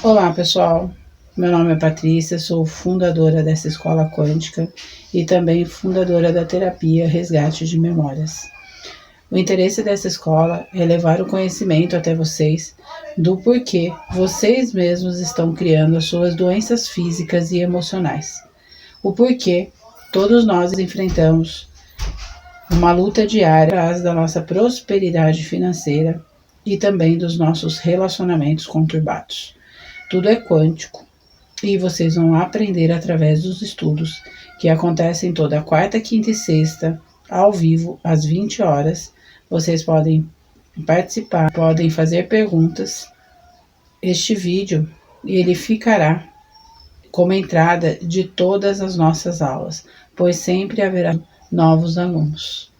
Olá, pessoal. Meu nome é Patrícia, sou fundadora dessa escola quântica e também fundadora da terapia Resgate de Memórias. O interesse dessa escola é levar o conhecimento até vocês do porquê vocês mesmos estão criando as suas doenças físicas e emocionais. O porquê todos nós enfrentamos uma luta diária atrás da nossa prosperidade financeira e também dos nossos relacionamentos conturbados. Tudo é quântico e vocês vão aprender através dos estudos que acontecem toda quarta, quinta e sexta, ao vivo, às 20 horas. Vocês podem participar, podem fazer perguntas. Este vídeo ele ficará como entrada de todas as nossas aulas, pois sempre haverá novos alunos.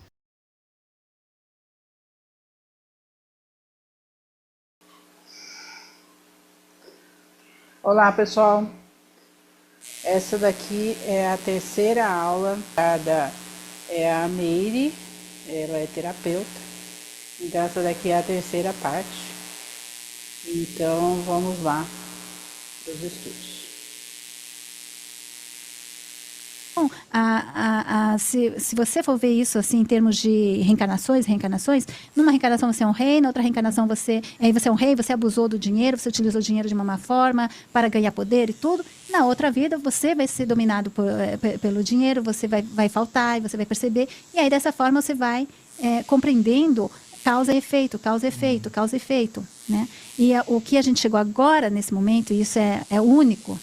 Olá, pessoal. Essa daqui é a terceira aula, é a Meire, ela é terapeuta, então essa daqui é a terceira parte. Então vamos lá para os estudos. Bom, se você for ver isso assim em termos de reencarnações, numa reencarnação você é um rei, na outra reencarnação você é um rei, você abusou do dinheiro, você utilizou o dinheiro de uma má forma para ganhar poder e tudo. Na outra vida você vai ser dominado pelo dinheiro, você vai faltar e você vai perceber. E aí dessa forma você vai compreendendo causa e efeito, né? E o que a gente chegou agora nesse momento, e isso é único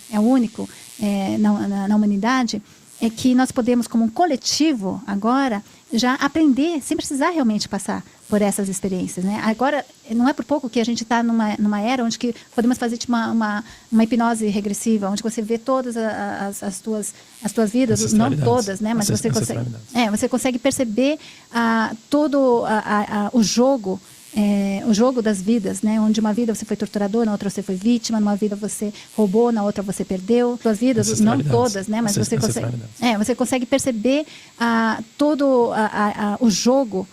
na humanidade, é que nós podemos, como um coletivo, agora, já aprender, sem precisar realmente passar por essas experiências, né? Agora, não é por pouco que a gente está numa era onde que podemos fazer tipo, uma hipnose regressiva, onde você vê todas as tuas vidas, não todas, né? Mas você consegue perceber todo o jogo, o jogo das vidas, né? Onde uma vida você foi torturador, na outra você foi vítima, numa vida você roubou, na outra você perdeu. Suas vidas, não todas, né? Mas você consegue perceber todo o jogo.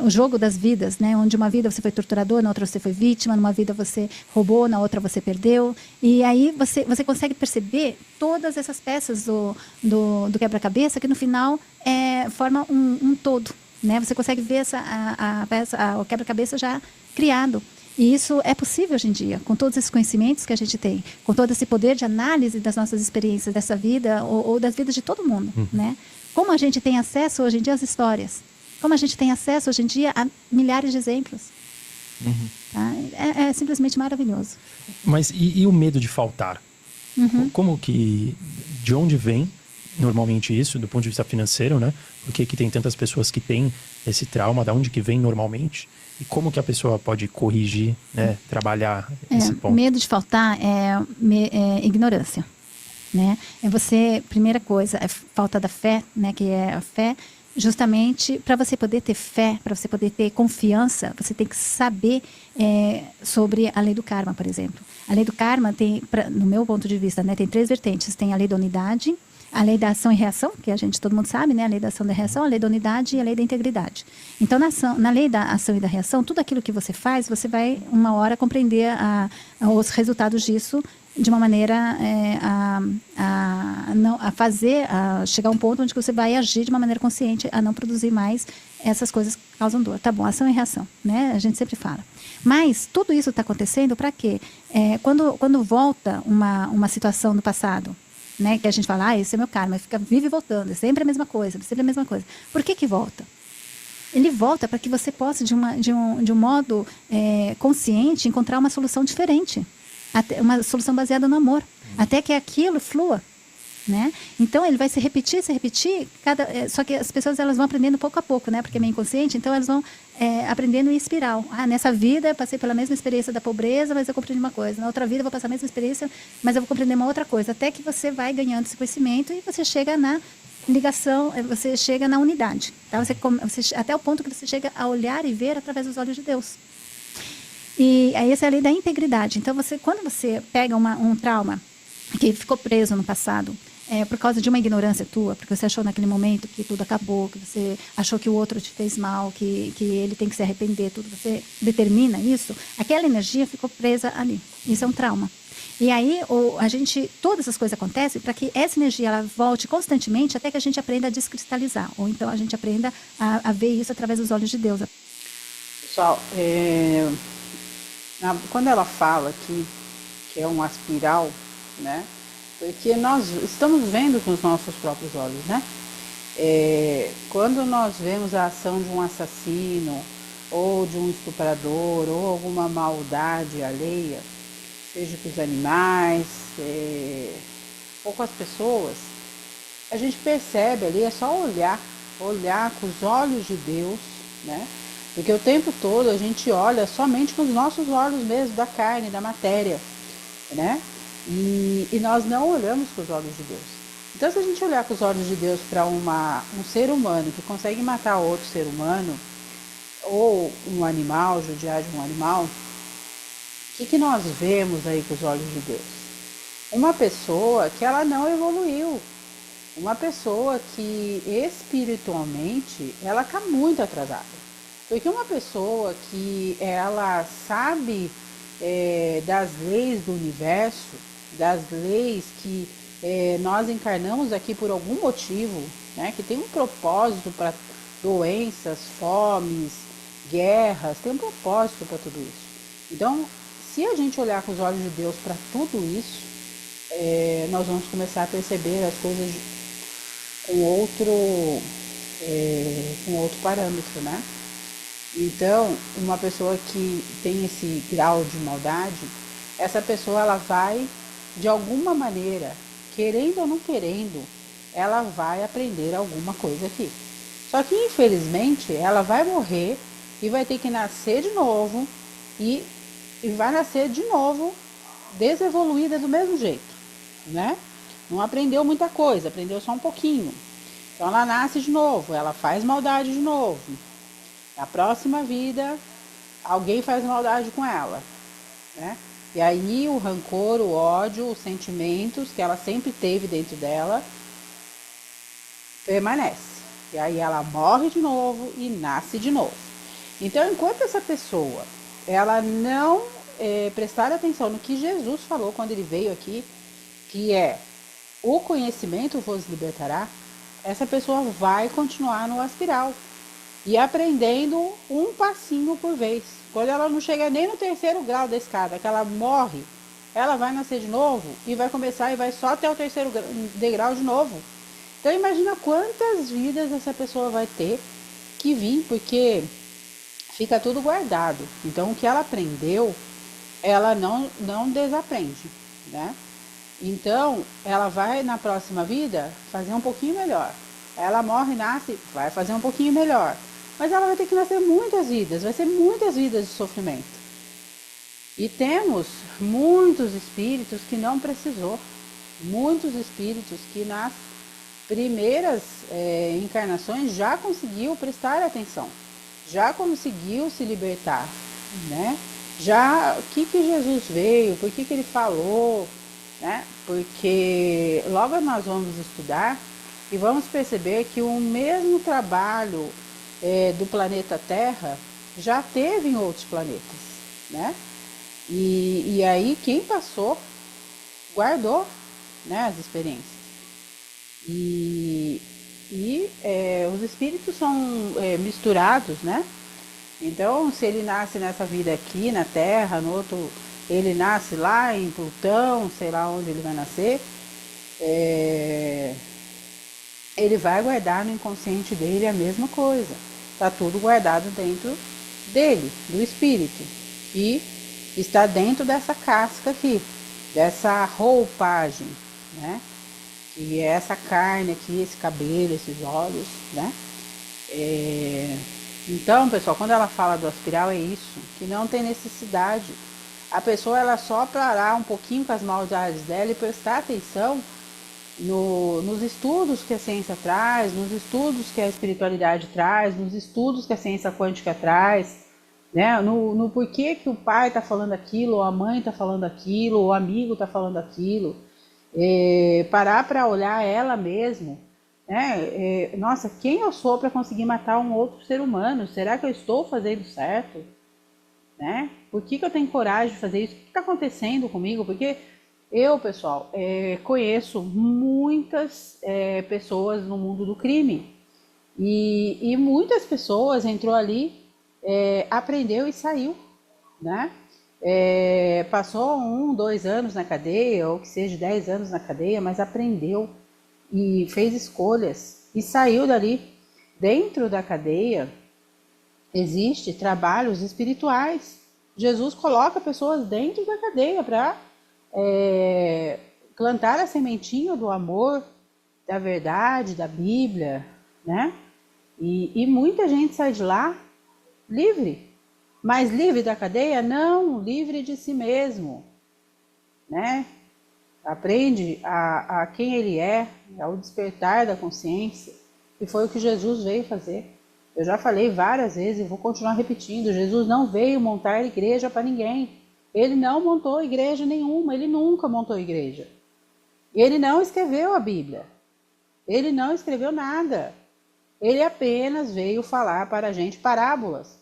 O jogo das vidas, né? Onde uma vida você foi torturador, na outra você foi vítima, numa vida você roubou, na outra você perdeu. E aí você consegue perceber todas essas peças do quebra-cabeça que no final formam um todo. Né? Você consegue ver o quebra-cabeça já criado. E isso é possível hoje em dia, com todos esses conhecimentos que a gente tem, com todo esse poder de análise das nossas experiências dessa vida ou das vidas de todo mundo. Né? Como a gente tem acesso hoje em dia às histórias, como a gente tem acesso hoje em dia a milhares de exemplos. Tá? É simplesmente maravilhoso. Mas e o medo de faltar? De onde vem normalmente isso, do ponto de vista financeiro, né? Por que tem tantas pessoas que têm esse trauma? Da onde que vem normalmente? E como que a pessoa pode corrigir, né? Trabalhar esse ponto? Medo de faltar é ignorância, né? Primeira coisa, é falta da fé, né? Que é a fé. Justamente para você poder ter fé, para você poder ter confiança, você tem que saber sobre a lei do karma, por exemplo. A lei do karma tem, no meu ponto de vista, né? Tem 3 vertentes. Tem a lei da unidade, a lei da ação e reação, que todo mundo sabe, né? A lei da ação e da reação, a lei da unidade e a lei da integridade. Então, na lei da ação e da reação, tudo aquilo que você faz, você vai, uma hora, compreender os resultados disso de uma maneira chegar a um ponto onde você vai agir de uma maneira consciente a não produzir mais essas coisas que causam dor. Tá bom, ação e reação, né? A gente sempre fala. Mas tudo isso está acontecendo para quê? Quando volta uma situação do passado, né, que a gente fala, esse é meu karma, vive voltando, é sempre a mesma coisa, sempre a mesma coisa. Por que volta? Ele volta para que você possa, de um modo consciente, encontrar uma solução diferente. Uma solução baseada no amor. Até que aquilo flua. Né? Então, ele vai se repetir, só que as pessoas elas vão aprendendo pouco a pouco, né? Porque é meio inconsciente, então elas vão aprendendo em espiral. Nessa vida eu passei pela mesma experiência da pobreza, mas eu compreendi uma coisa. Na outra vida eu vou passar a mesma experiência, mas eu vou compreender uma outra coisa. Até que você vai ganhando esse conhecimento e você chega na ligação, você chega na unidade. Tá? Até o ponto que você chega a olhar e ver através dos olhos de Deus. E aí essa é a lei da integridade. Então, quando você pega um trauma que ficou preso no passado, por causa de uma ignorância tua, porque você achou naquele momento que tudo acabou, que você achou que o outro te fez mal, que ele tem que se arrepender, tudo, você determina isso, aquela energia ficou presa ali. Isso é um trauma. E aí, todas as coisas acontecem para que essa energia ela volte constantemente até que a gente aprenda a descristalizar. Ou então a gente aprenda a ver isso através dos olhos de Deus. Pessoal, quando ela fala que é uma espiral, né? Porque nós estamos vendo com os nossos próprios olhos, né? Quando nós vemos a ação de um assassino, ou de um estuprador, ou alguma maldade alheia, seja com os animais, ou com as pessoas, a gente percebe ali, é só olhar com os olhos de Deus, né? Porque o tempo todo a gente olha somente com os nossos olhos mesmo, da carne, da matéria, né? E nós não olhamos com os olhos de Deus. Então, se a gente olhar com os olhos de Deus para um ser humano que consegue matar outro ser humano, ou um animal, judiar de um animal, o que nós vemos aí com os olhos de Deus? Uma pessoa que ela não evoluiu, uma pessoa que espiritualmente ela está muito atrasada. Porque uma pessoa que ela sabe das leis do universo, das leis que nós encarnamos aqui por algum motivo, né, que tem um propósito para doenças, fomes, guerras, tem um propósito para tudo isso. Então, se a gente olhar com os olhos de Deus para tudo isso, nós vamos começar a perceber as coisas com outro parâmetro, né? Então, uma pessoa que tem esse grau de maldade, essa pessoa ela vai, de alguma maneira, querendo ou não querendo, ela vai aprender alguma coisa aqui. Só que, infelizmente, ela vai morrer e vai ter que nascer de novo e vai nascer de novo desevoluída do mesmo jeito, né? Não aprendeu muita coisa, aprendeu só um pouquinho. Então ela nasce de novo, ela faz maldade de novo. Na próxima vida, alguém faz maldade com ela, né? E aí o rancor, o ódio, os sentimentos que ela sempre teve dentro dela permanece. E aí ela morre de novo e nasce de novo. Então, enquanto essa pessoa ela não prestar atenção no que Jesus falou quando ele veio aqui, que é o conhecimento vos libertará, essa pessoa vai continuar no espiral e aprendendo um passinho por vez. Quando ela não chega nem no 3º grau da escada, que ela morre, ela vai nascer de novo e vai começar e vai só até o 3º degrau de novo. Então imagina quantas vidas essa pessoa vai ter que vir, porque fica tudo guardado. Então o que ela aprendeu, ela não desaprende, né? Então ela vai na próxima vida fazer um pouquinho melhor. Ela morre, nasce, vai fazer um pouquinho melhor. Mas ela vai ter que nascer muitas vidas, vai ser muitas vidas de sofrimento. E temos muitos espíritos que não precisou. Muitos espíritos que nas primeiras encarnações já conseguiu prestar atenção. Já conseguiu se libertar, né? Já, o que Jesus veio, por que ele falou, né? Porque logo nós vamos estudar e vamos perceber que o mesmo trabalho do planeta Terra já teve em outros planetas, né? E aí quem passou guardou, né, as experiências. E os espíritos são misturados, né? Então, se ele nasce nessa vida aqui na Terra, no outro, ele nasce lá em Plutão, sei lá onde ele vai nascer, ele vai guardar no inconsciente dele a mesma coisa. Está tudo guardado dentro dele, do espírito. E está dentro dessa casca aqui, dessa roupagem, né? E essa carne aqui, esse cabelo, esses olhos, né? Então, pessoal, quando ela fala do espiral, é isso, que não tem necessidade. A pessoa, ela só parar um pouquinho com as maldades dela e prestar atenção nos estudos que a ciência traz, nos estudos que a espiritualidade traz, nos estudos que a ciência quântica traz, né? No porquê que o pai está falando aquilo, ou a mãe está falando aquilo, ou o amigo está falando aquilo. Parar para olhar ela mesmo, né? Nossa, quem eu sou para conseguir matar um outro ser humano? Será que eu estou fazendo certo? Né? Por que eu tenho coragem de fazer isso? O que está acontecendo comigo? Porque Eu, pessoal, conheço muitas pessoas no mundo do crime e muitas pessoas entrou ali, aprendeu e saiu, né? Passou 1, 2 anos na cadeia, ou que seja 10 anos na cadeia, mas aprendeu e fez escolhas e saiu dali. Dentro da cadeia existe trabalhos espirituais. Jesus coloca pessoas dentro da cadeia para plantar a sementinha do amor, da verdade, da Bíblia, né? E muita gente sai de lá livre, mas livre da cadeia? Não, livre de si mesmo, né? Aprende a quem ele é, ao despertar da consciência, que foi o que Jesus veio fazer. Eu já falei várias vezes e vou continuar repetindo, Jesus não veio montar igreja para ninguém. Ele não montou igreja nenhuma, ele nunca montou igreja. Ele não escreveu a Bíblia, ele não escreveu nada. Ele apenas veio falar para a gente parábolas.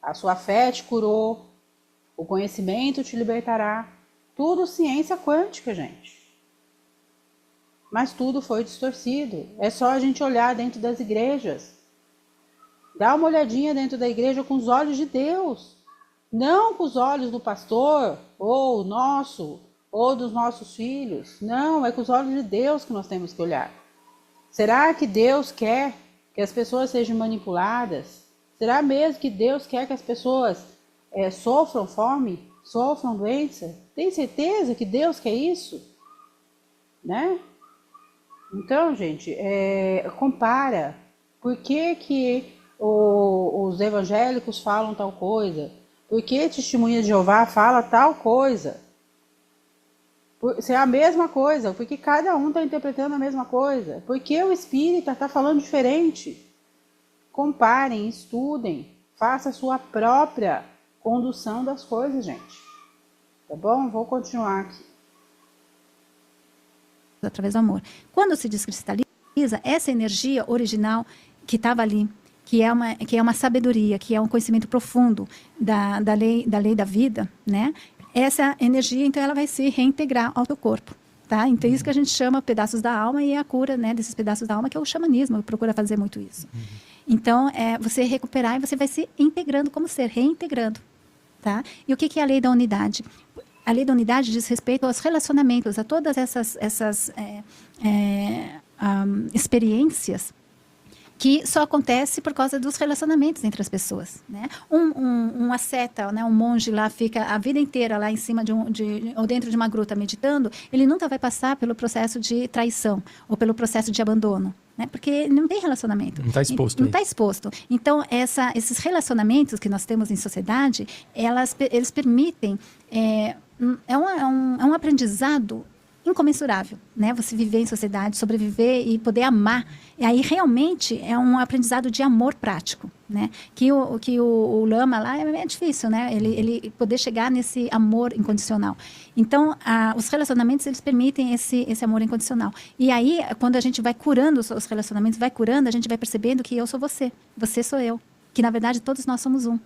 A sua fé te curou, o conhecimento te libertará. Tudo ciência quântica, gente. Mas tudo foi distorcido. É só a gente olhar dentro das igrejas. Dá uma olhadinha dentro da igreja com os olhos de Deus. Não com os olhos do pastor, ou nosso, ou dos nossos filhos. Não, é com os olhos de Deus que nós temos que olhar. Será que Deus quer que as pessoas sejam manipuladas? Será mesmo que Deus quer que as pessoas sofram fome, sofram doença? Tem certeza que Deus quer isso? Né? Então, gente, compara. Por que os evangélicos falam tal coisa? Por que Testemunha de Jeová fala tal coisa? Se é a mesma coisa, porque cada um está interpretando a mesma coisa. Porque o espírita está falando diferente. Comparem, estudem, faça a sua própria condução das coisas, gente. Tá bom? Vou continuar aqui. Através do amor. Quando se descristaliza, essa energia original que estava ali, que é uma sabedoria, que é um conhecimento profundo da lei da vida, né? Essa energia, então, ela vai se reintegrar ao teu corpo, tá? Então, isso que a gente chama pedaços da alma, e é a cura, né, desses pedaços da alma, que é o xamanismo, que procura fazer muito isso. Então, você recuperar e você vai se integrando como ser, reintegrando, tá? E o que é a lei da unidade? A lei da unidade diz respeito aos relacionamentos, a todas essas experiências que só acontece por causa dos relacionamentos entre as pessoas, né? Um asceta, né, um monge lá fica a vida inteira lá em cima ou dentro de uma gruta meditando, ele nunca vai passar pelo processo de traição ou pelo processo de abandono, né? Porque não tem relacionamento. Não está exposto. Não está exposto. Então, esses relacionamentos que nós temos em sociedade, eles permitem... É um aprendizado incomensurável, né? Você viver em sociedade, sobreviver e poder amar. E aí realmente é um aprendizado de amor prático, né? Que o lama lá é difícil, né? Ele poder chegar nesse amor incondicional. Então, os relacionamentos, eles permitem esse amor incondicional. E aí, quando a gente vai curando os relacionamentos, vai curando, a gente vai percebendo que eu sou você sou eu. Que, na verdade, todos nós somos um.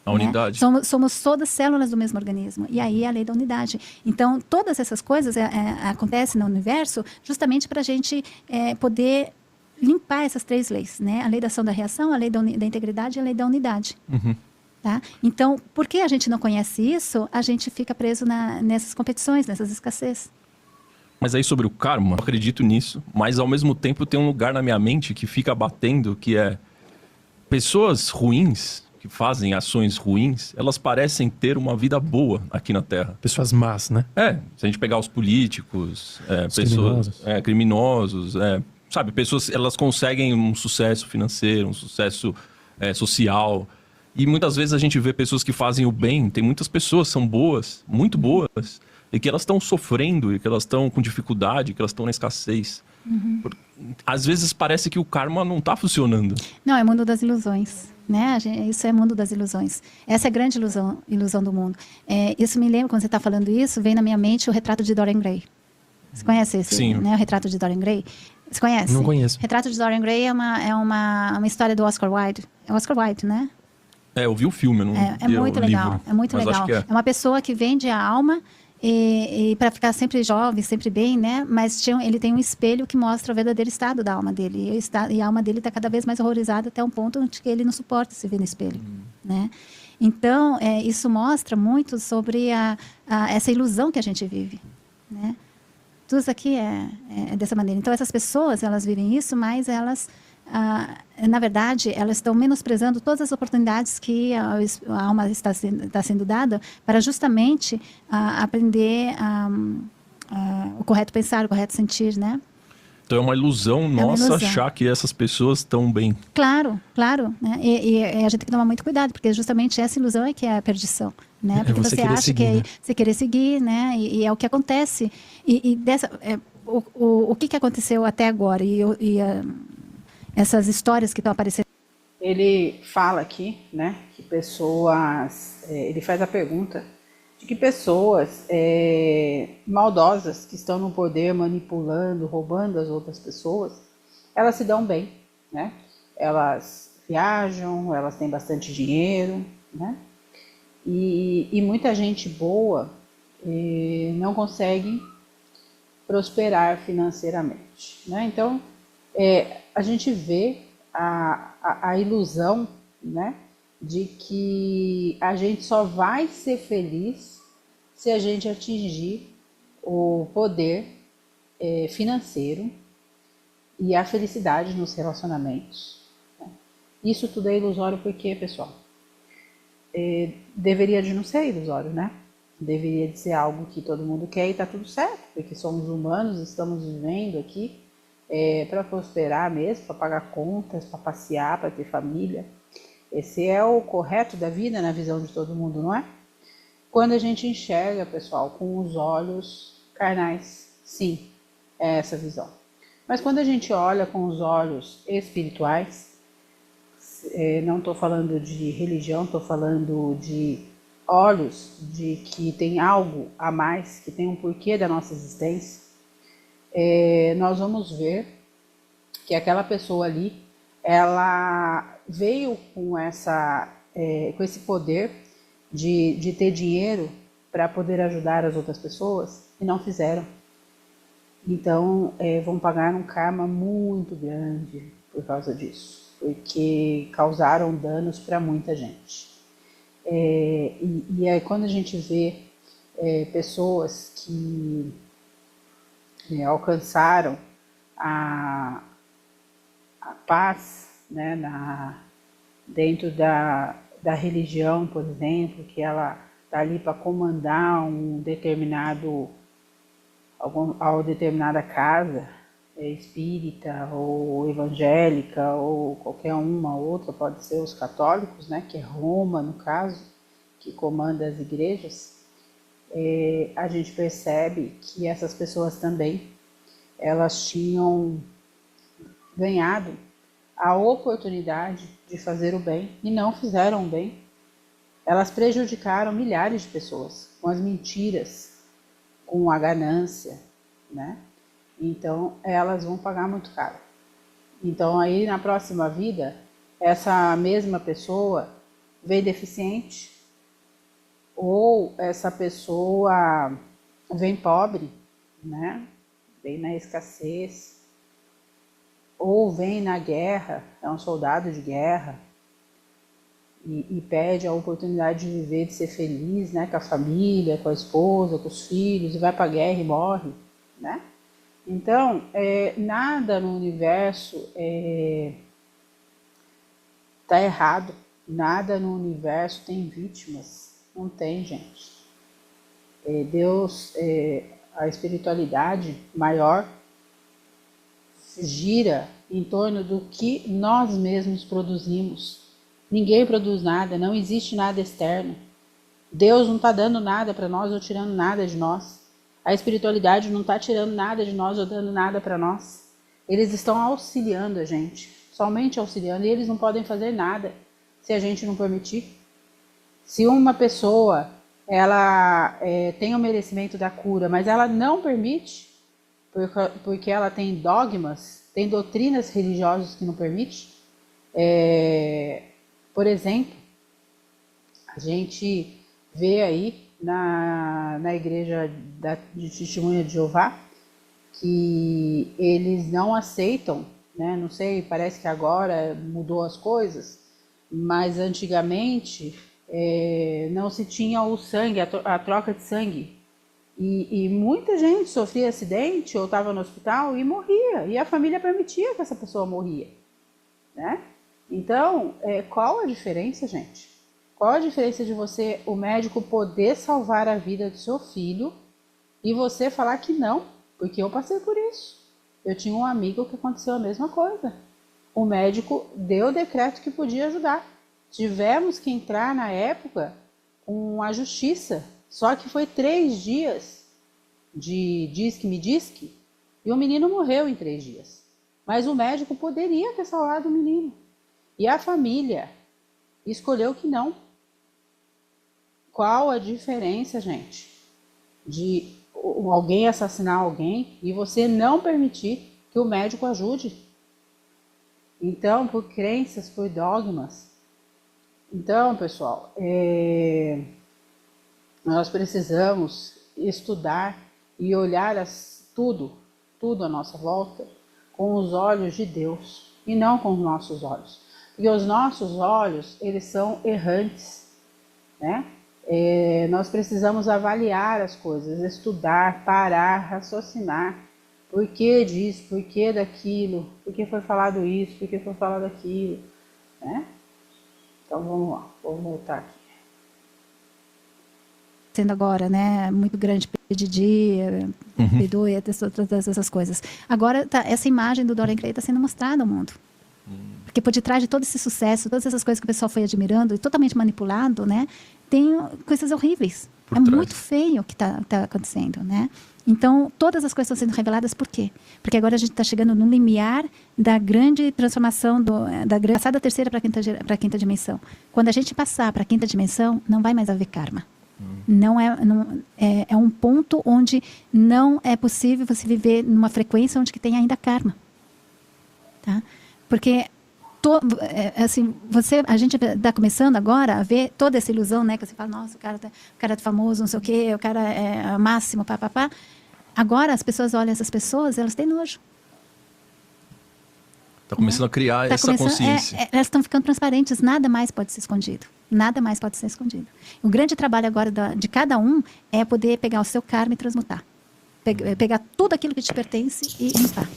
A unidade. Somos todas células do mesmo organismo. E aí é a lei da unidade. Então, todas essas coisas acontecem no universo justamente para a gente poder limpar essas 3 leis, né? A lei da ação da reação, a lei da integridade e a lei da unidade. Uhum. Tá? Então, porque a gente não conhece isso, a gente fica preso nessas competições, nessas escassez. Mas aí sobre o karma, eu acredito nisso, mas ao mesmo tempo tem um lugar na minha mente que fica batendo, que é pessoas ruins, que fazem ações ruins, elas parecem ter uma vida boa aqui na Terra. Pessoas más, né? Se a gente pegar os políticos, pessoas criminosos, sabe, pessoas, elas conseguem um sucesso financeiro, um sucesso social. E muitas vezes a gente vê pessoas que fazem o bem, tem muitas pessoas que são boas, muito boas, e que elas estão sofrendo, e que elas estão com dificuldade, que elas estão na escassez. Uhum. Às vezes parece que o karma não está funcionando. Não, é mundo das ilusões. Né? Isso é mundo das ilusões. Essa é a grande ilusão do mundo. Isso me lembra, quando você está falando isso, vem na minha mente o retrato de Dorian Gray. Você conhece esse? Sim. Né, o retrato de Dorian Gray? Você conhece? Não conheço. O retrato de Dorian Gray é uma história do Oscar Wilde. É o Oscar Wilde, né? Eu vi o filme, eu não É muito legal. livro, é muito legal. É uma pessoa que vende a alma e para ficar sempre jovem, sempre bem, né? Mas ele tem um espelho que mostra o verdadeiro estado da alma dele. E a alma dele está cada vez mais horrorizada até um ponto onde que ele não suporta se ver no espelho, né? Então, isso mostra muito sobre essa ilusão que a gente vive, né? Tudo isso aqui é dessa maneira. Então, essas pessoas, elas vivem isso, mas elas, na verdade, elas estão menosprezando todas as oportunidades que a alma está sendo dada para justamente aprender o correto pensar, o correto sentir, né? Então é uma ilusão nossa achar que essas pessoas estão bem. Claro, claro. Né? E a gente tem que tomar muito cuidado, porque justamente essa ilusão é que é a perdição. Né? Porque você acha seguir, que você querer seguir, né? E é o que acontece. O que aconteceu até agora? Essas histórias que estão aparecendo. Ele fala aqui, né, que pessoas... ele faz a pergunta de que pessoas maldosas que estão no poder, manipulando, roubando as outras pessoas, elas se dão bem, né? Elas viajam, elas têm bastante dinheiro, né? E muita gente boa não consegue prosperar financeiramente, né? Então, a gente vê a ilusão, né, de que a gente só vai ser feliz se a gente atingir o poder financeiro e a felicidade nos relacionamentos. Né? Isso tudo é ilusório porque, pessoal, deveria de não ser ilusório, né? Deveria de ser algo que todo mundo quer e está tudo certo, porque somos humanos, estamos vivendo aqui para prosperar mesmo, para pagar contas, para passear, para ter família. Esse é o correto da vida na visão de todo mundo, não é? Quando a gente enxerga, pessoal, com os olhos carnais, sim, é essa visão. Mas quando a gente olha com os olhos espirituais, não estou falando de religião, estou falando de olhos de que tem algo a mais, que tem um porquê da nossa existência, nós vamos ver que aquela pessoa ali, ela veio com esse poder de ter dinheiro para poder ajudar as outras pessoas e não fizeram. Então, vão pagar um karma muito grande por causa disso, porque causaram danos para muita gente. E aí quando a gente vê pessoas que alcançaram a paz, né, dentro da religião, por exemplo, que ela está ali para comandar determinada casa espírita ou evangélica ou qualquer uma outra, pode ser os católicos, né, que é Roma, no caso, que comanda as igrejas, a gente percebe que essas pessoas também, elas tinham ganhado a oportunidade de fazer o bem e não fizeram o bem. Elas prejudicaram milhares de pessoas com as mentiras, com a ganância, né? Então, elas vão pagar muito caro. Então, aí na próxima vida, essa mesma pessoa vem deficiente ou essa pessoa vem pobre, né? Vem na escassez, ou vem na guerra, é um soldado de guerra, e perde a oportunidade de viver, de ser feliz, né, com a família, com a esposa, com os filhos, e vai para a guerra e morre, né? Então, nada no universo está errado, nada no universo tem vítimas, não tem, gente. Deus, a espiritualidade maior, gira em torno do que nós mesmos produzimos. Ninguém produz nada, não existe nada externo. Deus não está dando nada para nós ou tirando nada de nós. A espiritualidade não está tirando nada de nós ou dando nada para nós. Eles estão auxiliando a gente, somente auxiliando, e eles não podem fazer nada se a gente não permitir. Se uma pessoa ela tem o merecimento da cura, mas ela não permite, porque ela tem dogmas, tem doutrinas religiosas que não permitem. Por exemplo, a gente vê aí, na igreja de Testemunha de Jeová, que eles não aceitam, né? Não sei, parece que agora mudou as coisas, mas antigamente não se tinha o sangue, a troca de sangue. E muita gente sofria acidente ou estava no hospital e morria, e a família permitia que essa pessoa morria, né? Então, qual a diferença, gente? Qual a diferença de você, o médico, poder salvar a vida do seu filho e você falar que não? Porque eu passei por isso. Eu tinha um amigo que aconteceu a mesma coisa. O médico deu o decreto que podia ajudar. Tivemos que entrar na época com a justiça. Só que foi 3 dias de diz-que-me diz-que e o menino morreu em 3 dias. Mas o médico poderia ter salvado o menino. E a família escolheu que não. Qual a diferença, gente, de alguém assassinar alguém e você não permitir que o médico ajude? Então, por crenças, por dogmas. Então, pessoal, nós precisamos estudar e olhar tudo à nossa volta com os olhos de Deus e não com os nossos olhos. Porque os nossos olhos, eles são errantes, né? Nós precisamos avaliar as coisas, estudar, parar, raciocinar. Por que disso, por que daquilo, por que foi falado isso, por que foi falado aquilo, né? Então vamos lá, vou voltar aqui. Sendo agora, né, muito grande PDD, P2, todas essas coisas. Agora, essa imagem do Dorian Gray está sendo mostrada ao mundo. Porque por detrás de todo esse sucesso, todas essas coisas que o pessoal foi admirando e totalmente manipulado, né, tem coisas horríveis. Muito feio o que está acontecendo, né? Então, todas as coisas estão sendo reveladas por quê? Porque agora a gente está chegando no limiar da grande transformação, passar da terceira para a quinta dimensão. Quando a gente passar para a quinta dimensão, não vai mais haver karma. É um ponto onde não é possível você viver numa frequência onde que tem ainda karma. Tá? Porque assim, a gente está começando agora a ver toda essa ilusão, né? Que você fala, nossa, o cara é famoso, não sei o quê, o cara é máximo, papapá. Agora as pessoas olham essas pessoas, elas têm nojo. Está começando a criar essa consciência. Elas estão ficando transparentes, nada mais pode ser escondido. Nada mais pode ser escondido. O grande trabalho agora de cada um é poder pegar o seu karma e transmutar. Pegar tudo aquilo que te pertence e limpar.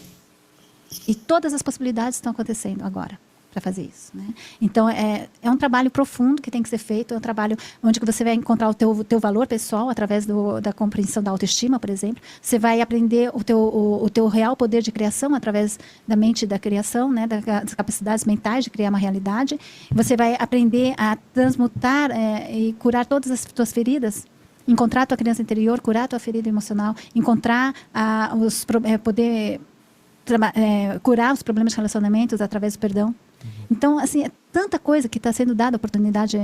E todas as possibilidades estão acontecendo agora para fazer isso, né? Então, é um trabalho profundo que tem que ser feito, é um trabalho onde você vai encontrar o teu valor pessoal através da compreensão da autoestima, por exemplo. Você vai aprender o teu real poder de criação através da mente da criação, né? Das capacidades mentais de criar uma realidade. Você vai aprender a transmutar e curar todas as tuas feridas, encontrar a tua criança interior, curar a tua ferida emocional, encontrar poder curar os problemas de relacionamentos através do perdão. Então, assim, é tanta coisa que está sendo dada oportunidade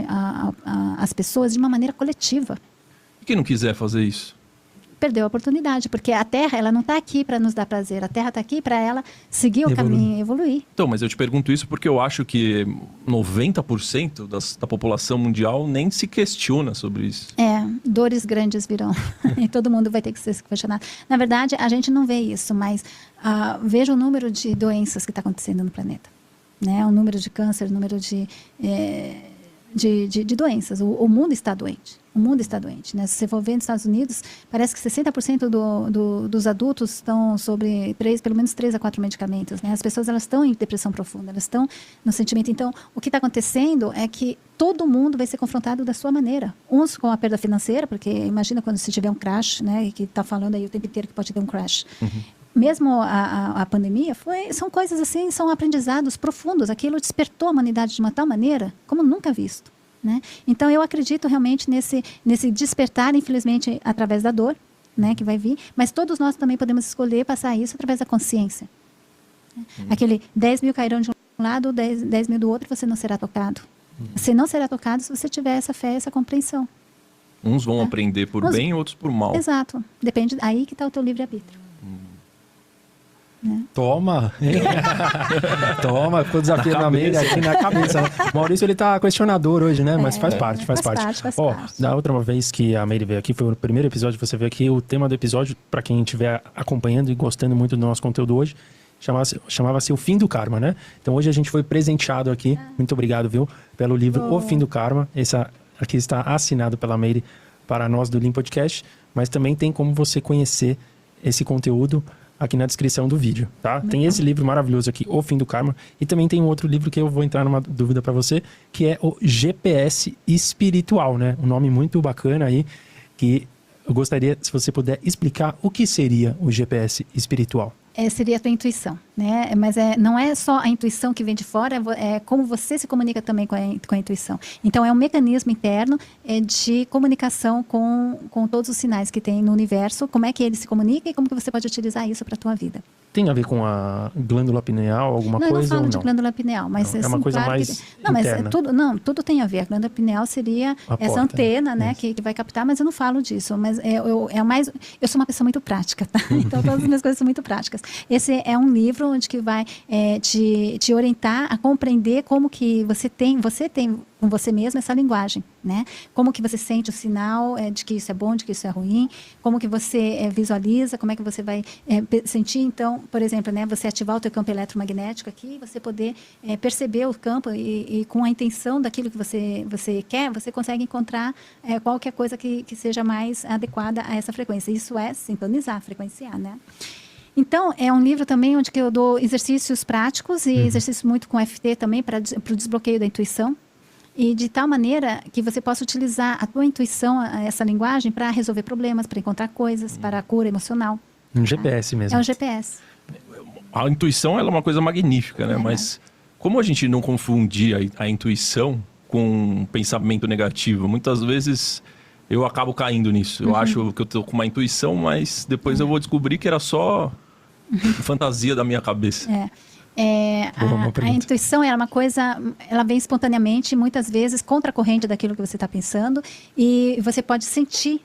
às pessoas de uma maneira coletiva. E quem não quiser fazer isso? Perdeu a oportunidade, porque a Terra, ela não está aqui para nos dar prazer. A Terra está aqui para ela seguir o caminho e evoluir. Então, mas eu te pergunto isso porque eu acho que 90% da população mundial nem se questiona sobre isso. Dores grandes virão. E todo mundo vai ter que ser questionado. Na verdade, a gente não vê isso, mas veja o número de doenças que está acontecendo no planeta. Né? O número de câncer, o número de doenças. O mundo está doente. O mundo está doente. Né? Se você for ver nos Estados Unidos, parece que 60% dos adultos estão sobre pelo menos 3 a 4 medicamentos. Né? As pessoas elas estão em depressão profunda, elas estão no sentimento. Então, o que está acontecendo é que todo mundo vai ser confrontado da sua maneira. Uns com a perda financeira, porque imagina quando você tiver um crash, né? Que está falando aí o tempo inteiro que pode ter um crash. Mesmo a pandemia, são coisas assim, são aprendizados profundos. Aquilo despertou a humanidade de uma tal maneira como nunca visto. Né? Então, eu acredito realmente nesse despertar, infelizmente, através da dor, né, que vai vir. Mas todos nós também podemos escolher passar isso através da consciência. Aquele 10 mil cairão de um lado, 10 mil do outro, você não será tocado. Você não será tocado se você tiver essa fé, essa compreensão. Uns vão aprender por bem, outros por mal. Exato. Depende, aí que está o teu livre-arbítrio. Né? Toma! Toma, ficou desafiando a Meire aqui na cabeça, né? Maurício, ele tá questionador hoje, né? Mas faz parte. Ó, da outra vez que a Meire veio aqui, foi o primeiro episódio que você veio aqui, o tema do episódio, para quem estiver acompanhando e gostando muito do nosso conteúdo hoje, chamava-se O Fim do Karma, né? Então hoje a gente foi presenteado aqui, muito obrigado, viu? Pelo livro O Fim do Karma. Esse aqui está assinado pela Meire para nós do Lean Podcast, mas também tem como você conhecer esse conteúdo aqui na descrição do vídeo, tá? Tem esse livro maravilhoso aqui, O Fim do Karma, e também tem um outro livro que eu vou entrar numa dúvida para você, que é o GPS Espiritual, né? Um nome muito bacana aí, que eu gostaria, se você puder explicar o que seria o GPS Espiritual. Seria a tua intuição, né? Mas não é só a intuição que vem de fora, é como você se comunica também com a intuição. Então, é um mecanismo interno de comunicação com todos os sinais que tem no universo, como é que ele se comunica e como que você pode utilizar isso para a tua vida. Tem a ver com a glândula pineal, alguma coisa? Eu não falo ou de glândula pineal, mas é uma coisa claro mais interna. Tudo tem a ver. A glândula pineal seria essa antena, né, que vai captar, mas eu não falo disso. Mas eu sou uma pessoa muito prática, tá? Então todas as minhas coisas são muito práticas. Esse é um livro onde que vai te orientar a compreender como que você tem com você mesmo essa linguagem, né? Como que você sente o sinal de que isso é bom, de que isso é ruim, como que você visualiza, como é que você vai sentir. Então, por exemplo, né, você ativar o teu campo eletromagnético aqui, você poder perceber o campo e com a intenção daquilo que você quer, você consegue encontrar qualquer coisa que seja mais adequada a essa frequência. Isso é sintonizar, frequenciar, né? Então, é um livro também onde que eu dou exercícios práticos e exercícios muito com FT também para o desbloqueio da intuição. E de tal maneira que você possa utilizar a tua intuição, essa linguagem, para resolver problemas, para encontrar coisas, para a cura emocional. Um GPS mesmo. É um GPS. A intuição ela é uma coisa magnífica, né? Mas como a gente não confundir a intuição com um pensamento negativo? Muitas vezes eu acabo caindo nisso. Eu acho que eu tô com uma intuição, mas depois eu vou descobrir que era só fantasia da minha cabeça. A intuição é uma coisa, ela vem espontaneamente, muitas vezes contra a corrente daquilo que você está pensando, e você pode sentir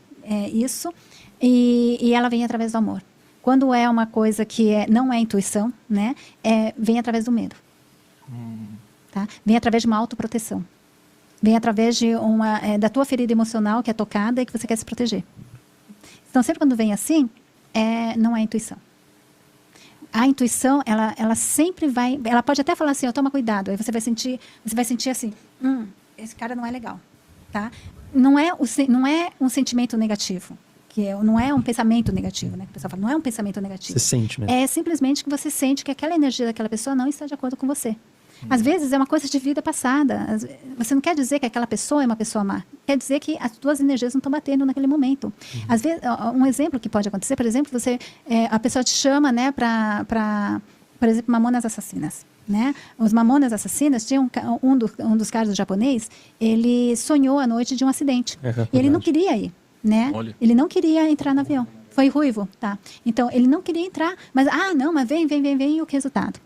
isso, e ela vem através do amor. Quando é uma coisa que não é intuição, né, vem através do medo. Tá? Vem através de uma autoproteção. Vem através de da tua ferida emocional que é tocada e que você quer se proteger. Então, sempre quando vem assim, não é intuição. A intuição, ela sempre vai... Ela pode até falar assim, toma cuidado. Aí você vai sentir assim, esse cara não é legal. Tá? Não é um sentimento negativo. Não é um pensamento negativo, né? O pessoal fala, não é um pensamento negativo. Você sente mesmo. É simplesmente que você sente que aquela energia daquela pessoa não está de acordo com você. Às vezes é uma coisa de vida passada. Você não quer dizer que aquela pessoa é uma pessoa má. Quer dizer que as tuas energias não estão batendo naquele momento. Às vezes, um exemplo que pode acontecer, por exemplo, a pessoa te chama, né, para, por exemplo, Mamonas Assassinas. Né? Os Mamonas Assassinas tinham um dos caras do japonês, ele sonhou à noite de um acidente. E ele não queria ir. Né? Ele não queria entrar no avião. Foi ruivo, tá? Então, ele não queria entrar, mas vem, e o resultado?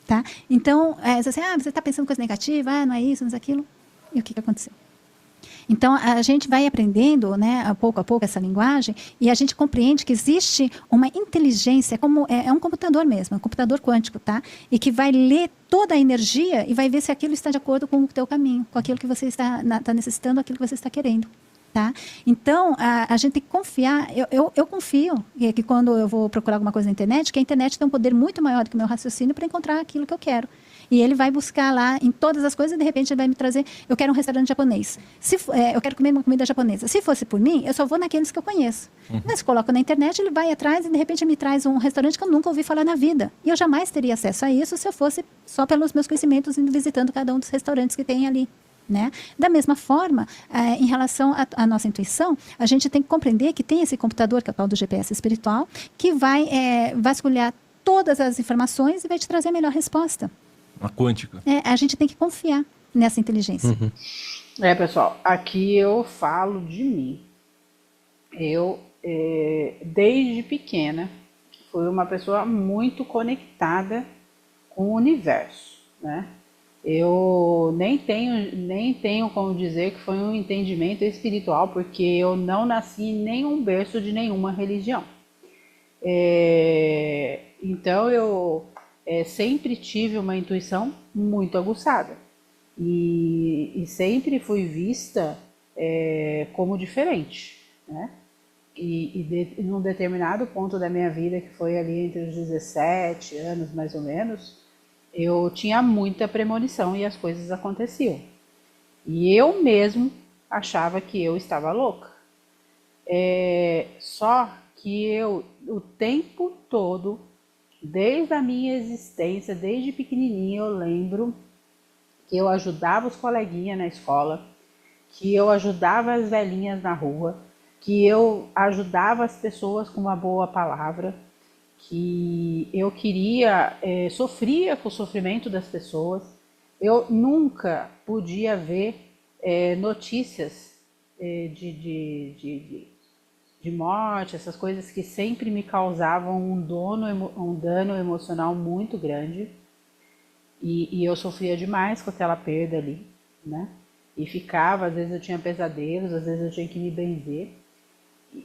Tá? Então, você está pensando coisa negativa, não é isso, não é aquilo. E o que aconteceu? Então, a gente vai aprendendo, né, a pouco, essa linguagem, e a gente compreende que existe uma inteligência, como é um computador mesmo, um computador quântico, tá? E que vai ler toda a energia e vai ver se aquilo está de acordo com o teu caminho, com aquilo que você está necessitando, aquilo que você está querendo. Tá? Então, a gente tem que confiar. Eu confio que quando eu vou procurar alguma coisa na internet, que a internet tem um poder muito maior do que o meu raciocínio para encontrar aquilo que eu quero. E ele vai buscar lá em todas as coisas e, de repente, ele vai me trazer... Eu quero um restaurante japonês. Eu quero comer uma comida japonesa. Se fosse por mim, eu só vou naqueles que eu conheço. Mas se coloco na internet, ele vai atrás e, de repente, me traz um restaurante que eu nunca ouvi falar na vida. E eu jamais teria acesso a isso se eu fosse só pelos meus conhecimentos indo visitando cada um dos restaurantes que tem ali. Né? Da mesma forma, em relação à nossa intuição, a gente tem que compreender que tem esse computador, que é o tal do GPS espiritual, que vai vasculhar todas as informações e vai te trazer a melhor resposta. A quântica. A gente tem que confiar nessa inteligência. Pessoal, aqui eu falo de mim. Eu, desde pequena, fui uma pessoa muito conectada com o universo, né? Eu nem tenho como dizer que foi um entendimento espiritual, porque eu não nasci em nenhum berço de nenhuma religião. Então eu sempre tive uma intuição muito aguçada e sempre fui vista como diferente, né? E num determinado ponto da minha vida, que foi ali entre os 17 anos mais ou menos, eu tinha muita premonição e as coisas aconteciam. E eu mesmo achava que eu estava louca. Só que eu, o tempo todo, desde a minha existência, desde pequenininha, eu lembro que eu ajudava os coleguinhas na escola, que eu ajudava as velhinhas na rua, que eu ajudava as pessoas com uma boa palavra, que eu queria, sofria com o sofrimento das pessoas. Eu nunca podia ver notícias de morte, essas coisas que sempre me causavam um dano emocional muito grande. E eu sofria demais com aquela perda ali, né? E ficava, às vezes eu tinha pesadelos, às vezes eu tinha que me benzer.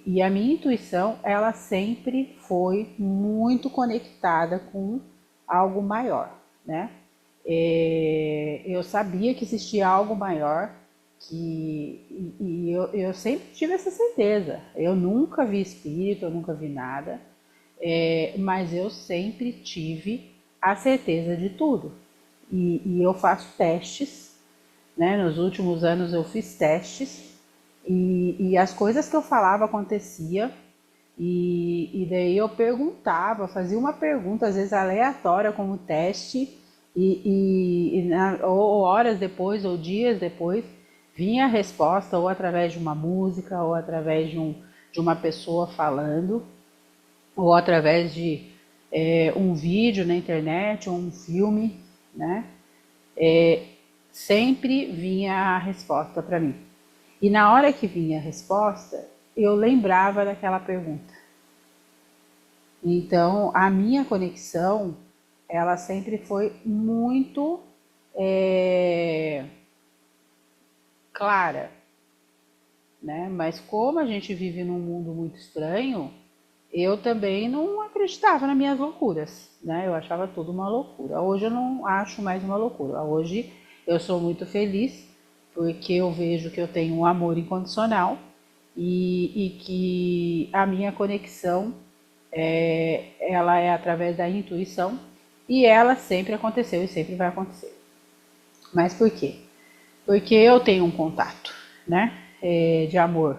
E a minha intuição, ela sempre foi muito conectada com algo maior, né? Eu sabia que existia algo maior, e eu sempre tive essa certeza. Eu nunca vi espírito, eu nunca vi nada, mas eu sempre tive a certeza de tudo. E eu faço testes, né? Nos últimos anos eu fiz testes, e as coisas que eu falava acontecia, e daí eu perguntava, fazia uma pergunta, às vezes aleatória como teste, ou horas depois, ou dias depois, vinha a resposta, ou através de uma música, ou através de uma pessoa falando, ou através de um vídeo na internet, ou um filme, né? Sempre vinha a resposta para mim. E na hora que vinha a resposta, eu lembrava daquela pergunta. Então, a minha conexão, ela sempre foi muito clara, né? Mas como a gente vive num mundo muito estranho, eu também não acreditava nas minhas loucuras, né? Eu achava tudo uma loucura. Hoje eu não acho mais uma loucura. Hoje eu sou muito feliz porque eu vejo que eu tenho um amor incondicional e que a minha conexão ela é através da intuição, e ela sempre aconteceu e sempre vai acontecer. Mas por quê? Porque eu tenho um contato, né? De amor.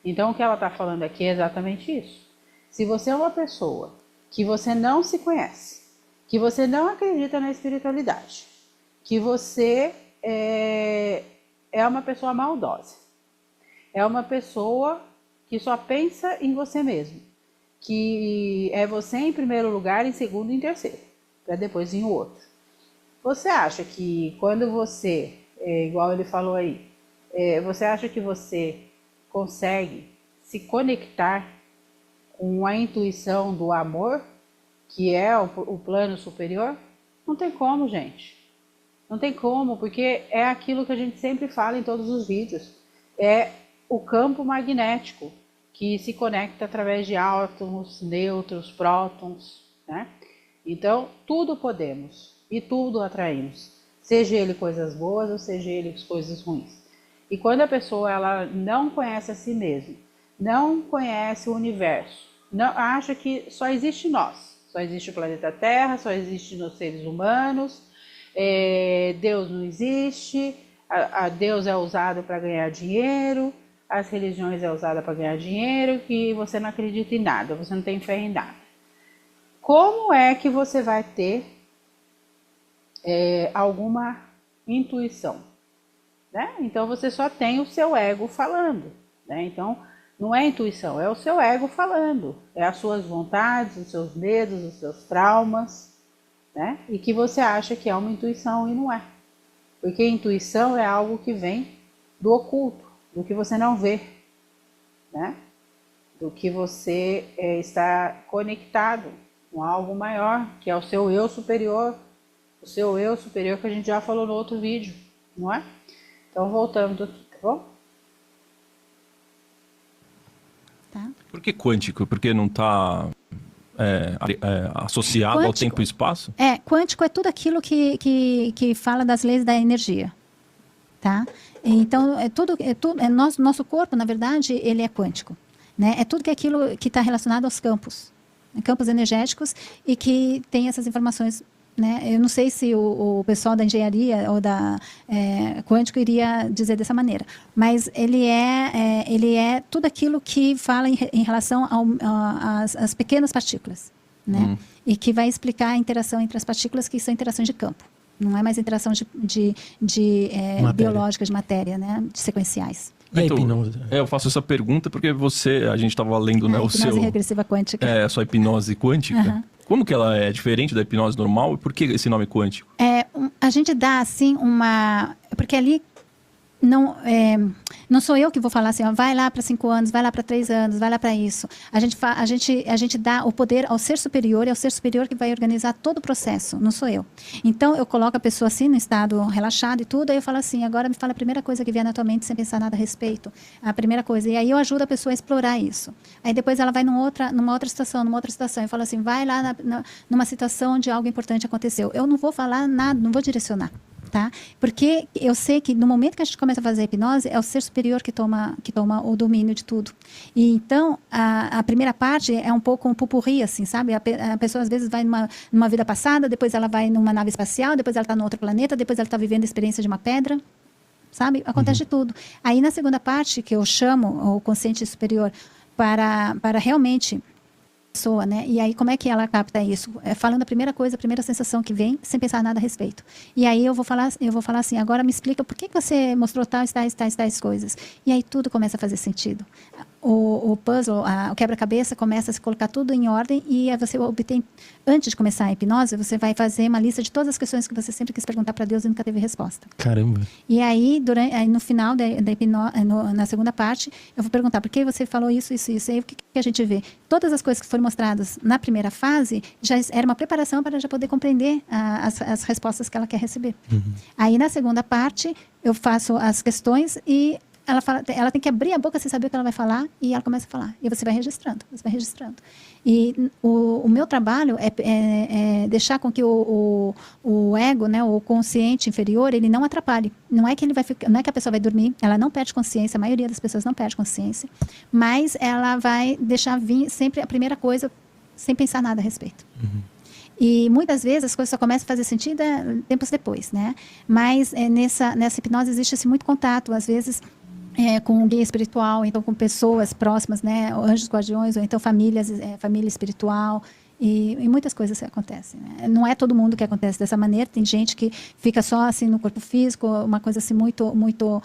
Então o que ela está falando aqui é exatamente isso. Se você é uma pessoa que você não se conhece, que você não acredita na espiritualidade, que você é uma pessoa maldosa, é uma pessoa que só pensa em você mesmo, que é você em primeiro lugar, em segundo e em terceiro, para depois vir o outro. Você acha que quando você, igual ele falou aí, você acha que você consegue se conectar com a intuição do amor, que é o plano superior? Não tem como, gente. Não tem como, porque é aquilo que a gente sempre fala em todos os vídeos. É o campo magnético que se conecta através de átomos, nêutrons, prótons, né? Então, tudo podemos e tudo atraímos. Seja ele coisas boas ou seja ele coisas ruins. E quando a pessoa ela não conhece a si mesma, não conhece o universo, não acha que só existe nós, só existe o planeta Terra, só existe os seres humanos, Deus não existe, a Deus é usado para ganhar dinheiro, as religiões é usada para ganhar dinheiro, que você não acredita em nada, você não tem fé em nada. Como é que você vai ter alguma intuição? Né? Então você só tem o seu ego falando, né? Então não é intuição, é o seu ego falando, é as suas vontades, os seus medos, os seus traumas, né? E que você acha que é uma intuição e não é, porque intuição é algo que vem do oculto, do que você não vê, né? Do que você está conectado com algo maior, que é o seu eu superior, o seu eu superior que a gente já falou no outro vídeo, não é? Então, voltando aqui, tá bom? Tá. Por que quântico? Porque não está associado quântico, ao tempo e espaço? Quântico é tudo aquilo que fala das leis da energia, tá? Então, nosso corpo, na verdade, ele é quântico, né? É tudo aquilo que está relacionado aos campos energéticos e que tem essas informações, né? Eu não sei se o pessoal da engenharia ou da quântico iria dizer dessa maneira, mas ele é tudo aquilo que fala em relação às pequenas partículas, né? E que vai explicar a interação entre as partículas, que são interações de campo. Não é mais interação de biológica, de matéria, né? De sequenciais. Então, eu faço essa pergunta porque a gente estava lendo, né, hipnose regressiva quântica. A sua hipnose quântica. Como que ela é diferente da hipnose normal e por que esse nome quântico? A gente dá, assim, porque ali não sou eu que vou falar assim, ó, vai lá para 5 anos, vai lá para 3 anos, vai lá para isso. A gente dá o poder ao ser superior, e é o ser superior que vai organizar todo o processo, não sou eu. Então, eu coloco a pessoa assim, no estado relaxado e tudo, aí eu falo assim, agora me fala a primeira coisa que vier na tua mente sem pensar nada a respeito. A primeira coisa. E aí eu ajudo a pessoa a explorar isso. Aí depois ela vai numa outra situação, e fala assim, vai lá numa situação onde algo importante aconteceu. Eu não vou falar nada, não vou direcionar. Tá? Porque eu sei que no momento que a gente começa a fazer a hipnose, é o ser superior que toma o domínio de tudo. E então, a primeira parte é um pouco um pupurri, assim, sabe? A pessoa às vezes vai numa vida passada, depois ela vai numa nave espacial, depois ela está no outro planeta, depois ela está vivendo a experiência de uma pedra, sabe? Acontece de tudo. Aí na segunda parte, que eu chamo o consciente superior para realmente pessoa, né? E aí como é que ela capta isso? Falando a primeira coisa, a primeira sensação que vem, sem pensar nada a respeito. E aí eu vou falar assim, agora me explica por que você mostrou tais coisas. E aí tudo começa a fazer sentido. O puzzle, o quebra-cabeça começa a se colocar tudo em ordem e você obtém, antes de começar a hipnose, você vai fazer uma lista de todas as questões que você sempre quis perguntar para Deus e nunca teve resposta. Caramba! E aí, no final da hipnose, na segunda parte, eu vou perguntar por que você falou isso. E aí o que a gente vê? Todas as coisas que foram mostradas na primeira fase já era uma preparação para já poder compreender as respostas que ela quer receber. Aí na segunda parte, eu faço as questões e ela tem que abrir a boca sem saber o que ela vai falar e ela começa a falar. E você vai registrando. E o meu trabalho é deixar com que o ego, né, o consciente inferior, ele não atrapalhe. Não é que a pessoa vai dormir, ela não perde consciência, a maioria das pessoas não perde consciência, mas ela vai deixar vir sempre a primeira coisa sem pensar nada a respeito. E muitas vezes as coisas só começam a fazer sentido tempos depois, né? Mas nessa hipnose existe muito contato, às vezes com um guia espiritual, então com pessoas próximas, né? Anjos guardiões, ou então família espiritual. E muitas coisas acontecem, né? Não é todo mundo que acontece dessa maneira. Tem gente que fica só assim no corpo físico, uma coisa assim muito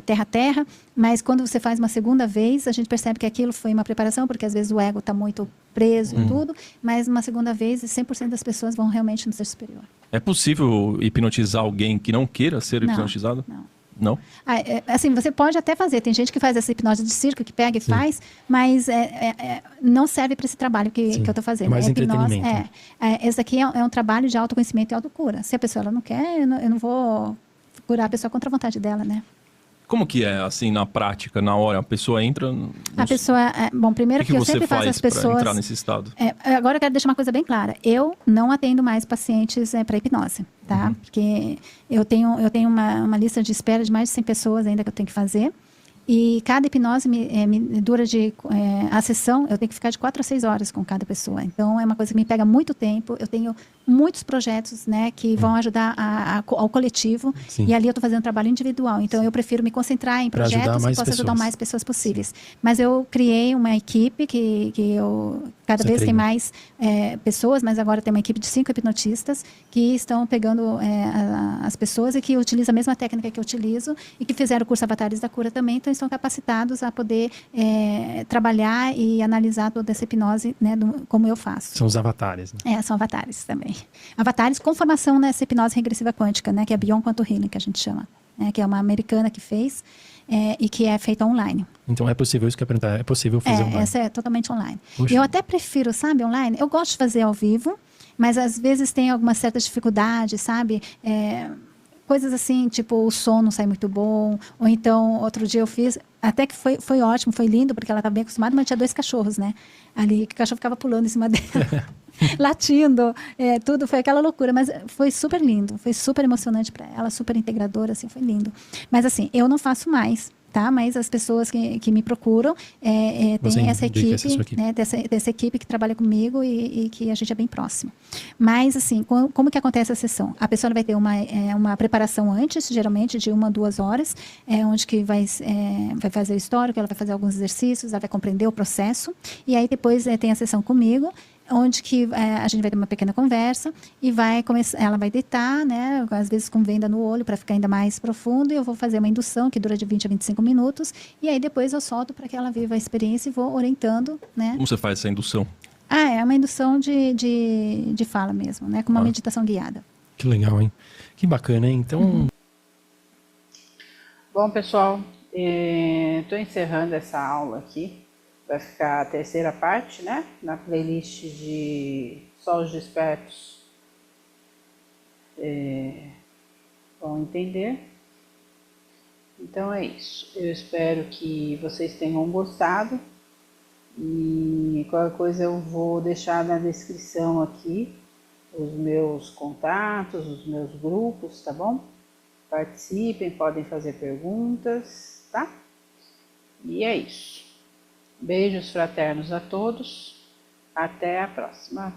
terra-terra. Mas quando você faz uma segunda vez, a gente percebe que aquilo foi uma preparação, porque às vezes o ego está muito preso e tudo. Mas uma segunda vez, 100% das pessoas vão realmente no ser superior. É possível hipnotizar alguém que não queira ser hipnotizado? Não? Assim, você pode até fazer. Tem gente que faz essa hipnose de circo, que pega e faz, mas não serve para esse trabalho que eu estou fazendo. Mais entretenimento. Esse aqui é um trabalho de autoconhecimento e autocura. Se a pessoa não quer, eu não vou curar a pessoa contra a vontade dela, né? Como que é, assim, na prática, na hora? A pessoa entra... A pessoa... Bom, primeiro que eu sempre faço as pessoas... O que você faz para entrar nesse estado? Agora eu quero deixar uma coisa bem clara. Eu não atendo mais pacientes para hipnose, tá? Porque eu tenho uma lista de espera de mais de 100 pessoas ainda que eu tenho que fazer. E cada hipnose me dura a sessão, eu tenho que ficar de 4 a 6 horas com cada pessoa. Então, é uma coisa que me pega muito tempo. Eu tenho muitos projetos, né, que vão ajudar ao coletivo. Sim. E ali eu estou fazendo trabalho individual. Então, eu prefiro me concentrar em projetos que possam ajudar mais pessoas possíveis. Sim. Mas eu criei uma equipe que eu... Cada vez tem mais pessoas, mas agora tem uma equipe de 5 hipnotistas que estão pegando as pessoas e que utilizam a mesma técnica que eu utilizo e que fizeram o curso Avatares da Cura também. Então, estão capacitados a poder trabalhar e analisar toda essa hipnose, né, como eu faço. São os avatares, né? São avatares também. Avatares com formação nessa hipnose regressiva quântica, né, que é Beyond Quantum Healing, que a gente chama, né, que é uma americana que fez e que é feita online. Então é possível, isso que eu ia perguntar, é possível fazer online? Essa é totalmente online. Puxa. Eu até prefiro, sabe, online. Eu gosto de fazer ao vivo, mas às vezes tem alguma certa dificuldade, sabe? coisas assim, tipo, o som não sai muito bom, ou então, outro dia eu fiz, até que foi ótimo, foi lindo, porque ela estava bem acostumada, mas tinha 2 cachorros, né? Ali, que o cachorro ficava pulando em cima dela, latindo, tudo, foi aquela loucura, mas foi super lindo, foi super emocionante para ela, super integradora, assim, foi lindo. Mas assim, eu não faço mais, tá? Mas as pessoas que me procuram tem essa equipe, né? Dessa equipe que trabalha comigo e que a gente é bem próximo. Mas assim, como que acontece a sessão? A pessoa vai ter uma preparação antes, geralmente de 1 a 2 horas, onde que vai fazer o histórico, ela vai fazer alguns exercícios, ela vai compreender o processo, e aí depois tem a sessão comigo, onde que a gente vai ter uma pequena conversa e ela vai deitar, né, às vezes com venda no olho para ficar ainda mais profundo, e eu vou fazer uma indução que dura de 20 a 25 minutos, e aí depois eu solto para que ela viva a experiência e vou orientando, né. Como você faz essa indução? É uma indução de fala mesmo, né, com uma meditação guiada. Que legal, hein? Que bacana, hein? Então... Bom, pessoal, estou encerrando essa aula aqui. Vai ficar a terceira parte, né? Na playlist de Só os Despertos vão entender. Então é isso. Eu espero que vocês tenham gostado. E qualquer coisa eu vou deixar na descrição aqui os meus contatos, os meus grupos, tá bom? Participem, podem fazer perguntas, tá? E é isso. Beijos fraternos a todos. Até a próxima.